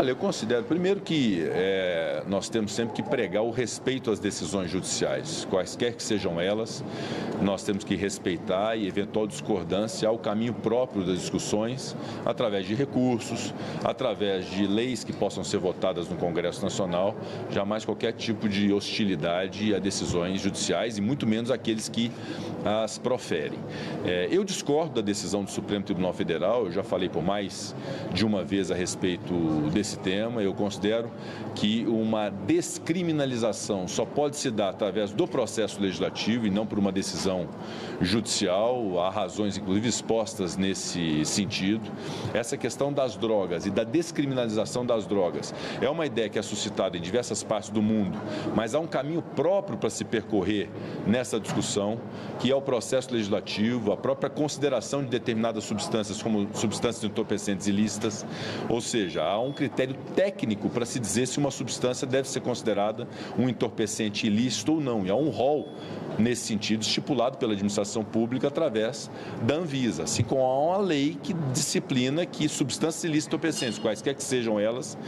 Olha, eu considero, primeiro, que nós temos sempre que pregar o respeito às decisões judiciais, quaisquer que sejam elas, nós temos que respeitar e, eventual discordância, ao caminho próprio das discussões, através de recursos, através de leis que possam ser votadas no Congresso Nacional, jamais qualquer tipo de hostilidade a decisões judiciais e muito menos aqueles que as proferem. Eu discordo da decisão do Supremo Tribunal Federal, eu já falei por mais de uma vez a respeito desse tema. Eu considero que uma descriminalização só pode se dar através do processo legislativo e não por uma decisão judicial. Há razões, inclusive, expostas nesse sentido. Essa questão das drogas e da descriminalização das drogas é uma ideia que é suscitada em diversas partes do mundo, mas há um caminho próprio para se percorrer nessa discussão, que é o processo legislativo, a própria consideração de determinadas substâncias como substâncias entorpecentes ilícitas, ou seja, há um critério técnico para se dizer se uma substância deve ser considerada um entorpecente ilícito ou não, e há um rol nesse sentido estipulado pela administração pública através da Anvisa, assim como há uma lei que disciplina que substâncias ilícitas entorpecentes, quaisquer que sejam elas,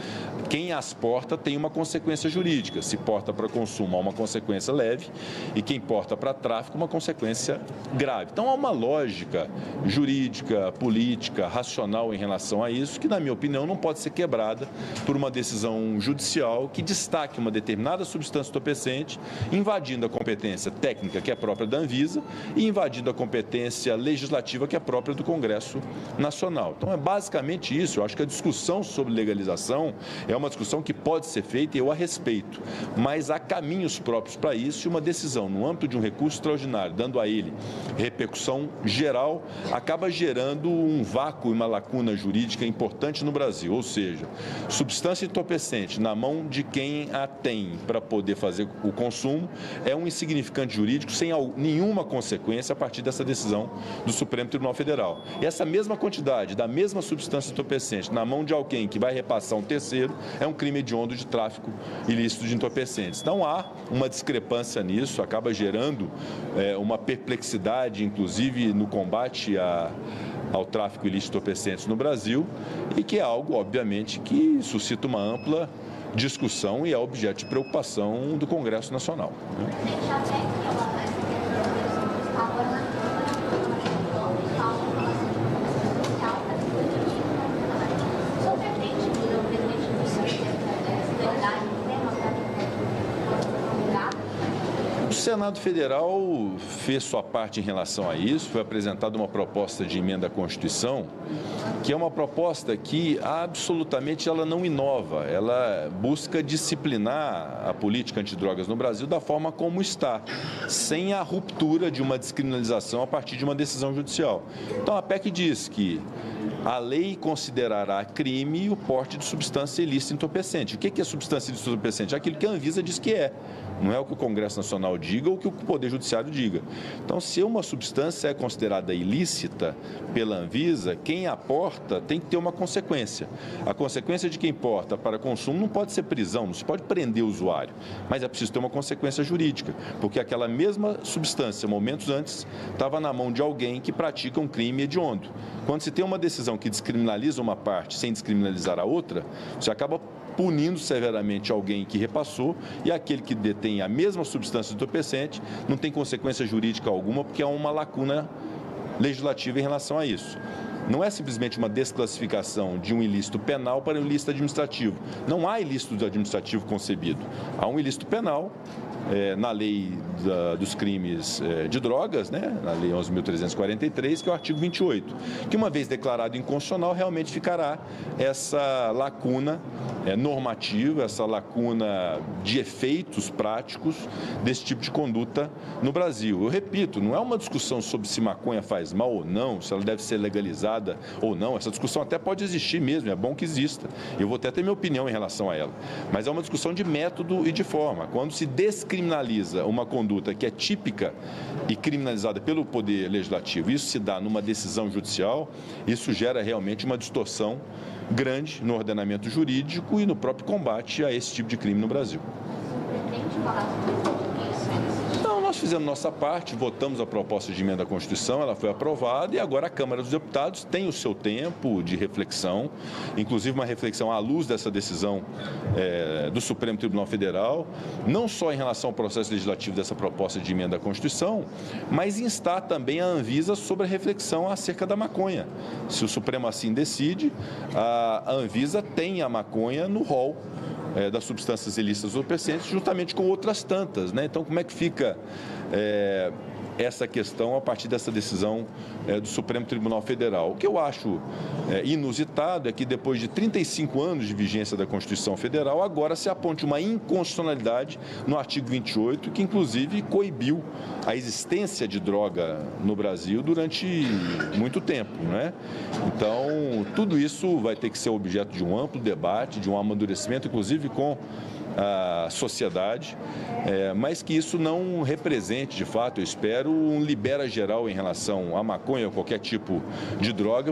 quem as porta tem uma consequência jurídica. Se porta para consumo, há uma consequência leve, e quem porta para tráfico, uma consequência grave. Então, há uma lógica jurídica, política, racional em relação a isso, que, na minha opinião, não pode ser quebrada por uma decisão judicial que destaque uma determinada substância entorpecente, invadindo a competência técnica, que é própria da Anvisa, e invadindo a competência legislativa, que é própria do Congresso Nacional. Então, é basicamente isso. Eu acho que a discussão sobre legalização é uma discussão que pode ser feita e eu a respeito, mas há caminhos próprios para isso, e uma decisão no âmbito de um recurso extraordinário, dando a ele repercussão geral, acaba gerando um vácuo e uma lacuna jurídica importante no Brasil, ou seja, substância entorpecente na mão de quem a tem para poder fazer o consumo é um insignificante jurídico sem nenhuma consequência a partir dessa decisão do Supremo Tribunal Federal. E essa mesma quantidade da mesma substância entorpecente na mão de alguém que vai repassar um terceiro é um crime hediondo de tráfico ilícito de entorpecentes. Então há uma discrepância nisso, acaba gerando uma perplexidade, inclusive no combate ao tráfico ilícito de entorpecentes no Brasil, e que é algo, obviamente, que suscita uma ampla discussão e é objeto de preocupação do Congresso Nacional. O Senado Federal fez sua parte em relação a isso, foi apresentada uma proposta de emenda à Constituição, que é uma proposta que absolutamente ela não inova, ela busca disciplinar a política antidrogas no Brasil da forma como está, sem a ruptura de uma descriminalização a partir de uma decisão judicial. Então a PEC diz que a lei considerará crime o porte de substância ilícita entorpecente. O que é substância ilícita entorpecente? Aquilo que a Anvisa diz que é. Não é o que o Congresso Nacional diga ou o que o Poder Judiciário diga. Então, se uma substância é considerada ilícita pela Anvisa, quem a porta tem que ter uma consequência. A consequência de quem porta para consumo não pode ser prisão, não se pode prender o usuário, mas é preciso ter uma consequência jurídica, porque aquela mesma substância, momentos antes, estava na mão de alguém que pratica um crime hediondo. Quando se tem uma decisão que descriminaliza uma parte sem descriminalizar a outra, você acaba punindo severamente alguém que repassou, e aquele que detém a mesma substância entorpecente não tem consequência jurídica alguma, porque há uma lacuna legislativa em relação a isso. Não é simplesmente uma desclassificação de um ilícito penal para um ilícito administrativo. Não há ilícito administrativo concebido. Há um ilícito penal na lei dos crimes de drogas, né? Na lei 11.343, que é o artigo 28, que uma vez declarado inconstitucional, realmente ficará essa lacuna normativa, essa lacuna de efeitos práticos desse tipo de conduta no Brasil. Eu repito, não é uma discussão sobre se maconha faz mal ou não, se ela deve ser legalizada ou não. Essa discussão até pode existir mesmo, é bom que exista. Eu vou até ter minha opinião em relação a ela. Mas é uma discussão de método e de forma. Quando se descriminaliza uma conduta que é típica e criminalizada pelo Poder Legislativo, isso se dá numa decisão judicial, isso gera realmente uma distorção grande no ordenamento jurídico e no próprio combate a esse tipo de crime no Brasil. Não, nós fizemos nossa parte, votamos a proposta de emenda à Constituição, ela foi aprovada e agora a Câmara dos Deputados tem o seu tempo de reflexão, inclusive uma reflexão à luz dessa decisão do Supremo Tribunal Federal, não só em relação ao processo legislativo dessa proposta de emenda à Constituição, mas instar também a Anvisa sobre a reflexão acerca da maconha. Se o Supremo assim decide, a Anvisa tem a maconha no rol das substâncias ilícitas entorpecentes, juntamente com outras tantas, né? Então, como é que fica essa questão a partir dessa decisão do Supremo Tribunal Federal? O que eu acho inusitado é que depois de 35 anos de vigência da Constituição Federal, agora se aponte uma inconstitucionalidade no artigo 28, que inclusive coibiu a existência de droga no Brasil durante muito tempo, né? Então, tudo isso vai ter que ser objeto de um amplo debate, de um amadurecimento, inclusive com a sociedade, mas que isso não represente, de fato, eu espero, um libera geral em relação à maconha ou qualquer tipo de droga.